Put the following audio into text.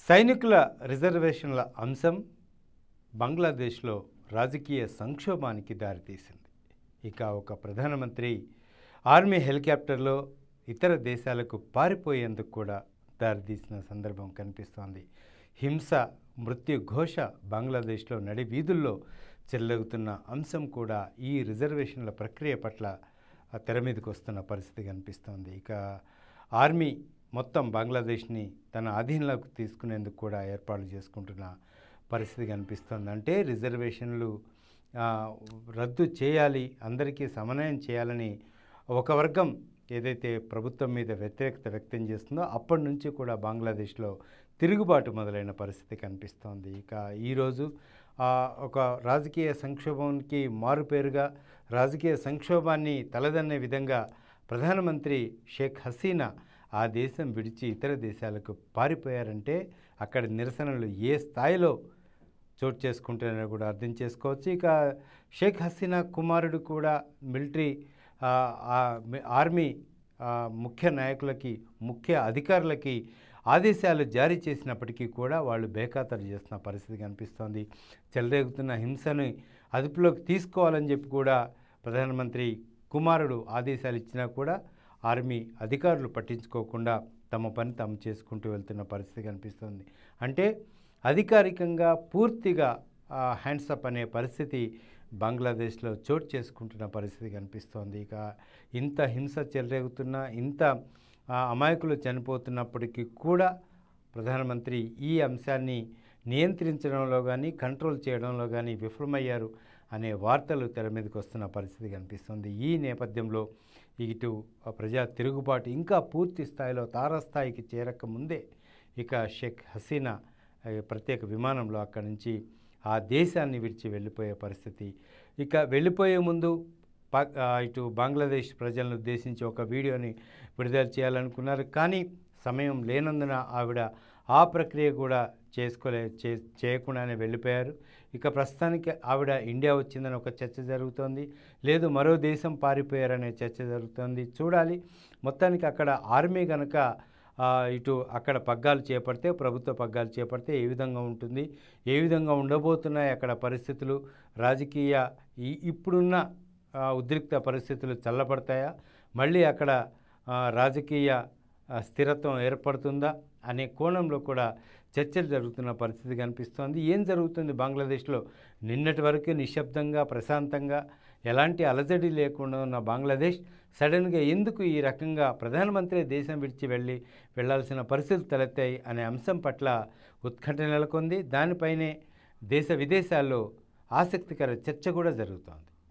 సైనికుల రిజర్వేషన్ల అంశం బంగ్లాదేశ్లో రాజకీయ సంక్షోభానికి దారితీసింది. ఇక ఒక ప్రధానమంత్రి ఆర్మీ హెలికాప్టర్లో ఇతర దేశాలకు పారిపోయేందుకు కూడా దారితీసిన సందర్భం కనిపిస్తోంది. హింస, మృత్యు ఘోష బంగ్లాదేశ్లో నడి వీధుల్లో చెలరేగుతున్న అంశం కూడా ఈ రిజర్వేషన్ల ప్రక్రియ పట్ల తెర మీదకి వస్తున్న పరిస్థితి కనిపిస్తోంది. ఇక ఆర్మీ మొత్తం బంగ్లాదేశ్ని తన అధీనంలోకి తీసుకునేందుకు కూడా ఏర్పాట్లు చేసుకుంటున్న పరిస్థితి కనిపిస్తుంది. అంటే రిజర్వేషన్లు రద్దు చేయాలి, అందరికీ సమన్వయం చేయాలని ఒక వర్గం ఏదైతే ప్రభుత్వం మీద వ్యతిరేకత వ్యక్తం చేస్తుందో అప్పటి నుంచి కూడా బంగ్లాదేశ్లో తిరుగుబాటు మొదలైన పరిస్థితి కనిపిస్తోంది. ఇక ఈరోజు ఒక రాజకీయ సంక్షోభానికి మారుపేరుగా రాజకీయ సంక్షోభాన్ని తలదన్నే విధంగా ప్రధానమంత్రి షేక్ హసీనా ఆ దేశం విడిచి ఇతర దేశాలకు పారిపోయారంటే అక్కడ నిరసనలు ఏ స్థాయిలో చోటు చేసుకుంటారని కూడా అర్థం చేసుకోవచ్చు. ఇక షేక్ హసీనా కుమారుడు కూడా మిలిటరీ ఆర్మీ ముఖ్య నాయకులకి, ముఖ్య అధికారులకి ఆదేశాలు జారీ చేసినప్పటికీ కూడా వాళ్ళు బేఖాతరు చేస్తున్న పరిస్థితి కనిపిస్తోంది. చెలరేగుతున్న హింసను అదుపులోకి తీసుకోవాలని చెప్పి కూడా ప్రధానమంత్రి కుమారుడు ఆదేశాలు ఇచ్చినా కూడా ఆర్మీ అధికారులు పట్టించుకోకుండా తమ పని తాము చేసుకుంటూ వెళ్తున్న పరిస్థితి కనిపిస్తుంది. అంటే అధికారికంగా పూర్తిగా హ్యాండ్సప్ అనే పరిస్థితి బంగ్లాదేశ్లో చోటు చేసుకుంటున్న పరిస్థితి కనిపిస్తోంది. ఇక ఇంత హింస చెలరేగుతున్నా, ఇంత అమాయకులు చనిపోతున్నప్పటికీ కూడా ప్రధానమంత్రి ఈ అంశాన్ని నియంత్రించడంలో కానీ కంట్రోల్ చేయడంలో కానీ విఫలమయ్యారు అనే వార్తలు తెర మీదకి వస్తున్న పరిస్థితి కనిపిస్తుంది. ఈ నేపథ్యంలో ఇటు ప్రజా తిరుగుబాటు ఇంకా పూర్తి స్థాయిలో తారాస్థాయికి చేరక ముందే ఇక షేక్ హసీనా ప్రత్యేక విమానంలో అక్కడి నుంచి ఆ దేశాన్ని విడిచి వెళ్ళిపోయే పరిస్థితి. ఇక వెళ్ళిపోయే ముందు ఇటు బంగ్లాదేశ్ ప్రజలను ఉద్దేశించి ఒక వీడియోని విడుదల చేయాలనుకున్నారు. కానీ సమయం లేనందున ఆవిడ ఆ ప్రక్రియ కూడా చేయకుండానే వెళ్ళిపోయారు. ఇక ప్రస్తుతానికి ఆవిడ ఇండియా వచ్చిందని ఒక చర్చ జరుగుతోంది, లేదు మరో దేశం పారిపోయారనే చర్చ జరుగుతోంది. చూడాలి. మొత్తానికి అక్కడ ఆర్మీ కనుక ఇటు అక్కడ పగ్గాలు చేపడితే, ప్రభుత్వ పగ్గాలు చేపడితే ఏ విధంగా ఉంటుంది, ఏ విధంగా ఉండబోతున్నాయి అక్కడ పరిస్థితులు, రాజకీయ ఇప్పుడున్న ఉద్రిక్త పరిస్థితులు చల్లబడతాయా, మళ్ళీ అక్కడ రాజకీయ స్థిరత్వం ఏర్పడుతుందా అనే కోణంలో కూడా చర్చలు జరుగుతున్న పరిస్థితి కనిపిస్తోంది. ఏం జరుగుతుంది బంగ్లాదేశ్లో? నిన్నటి వరకు నిశ్శబ్దంగా, ప్రశాంతంగా, ఎలాంటి అలజడి లేకుండా ఉన్న బంగ్లాదేశ్ సడన్గా ఎందుకు ఈ రకంగా ప్రధానమంత్రి దేశం విడిచి వెళ్లాల్సిన పరిస్థితులు తలెత్తాయి అనే అంశం పట్ల ఉత్కంఠ నెలకొంది. దానిపైనే దేశ విదేశాల్లో ఆసక్తికర చర్చ కూడా జరుగుతోంది.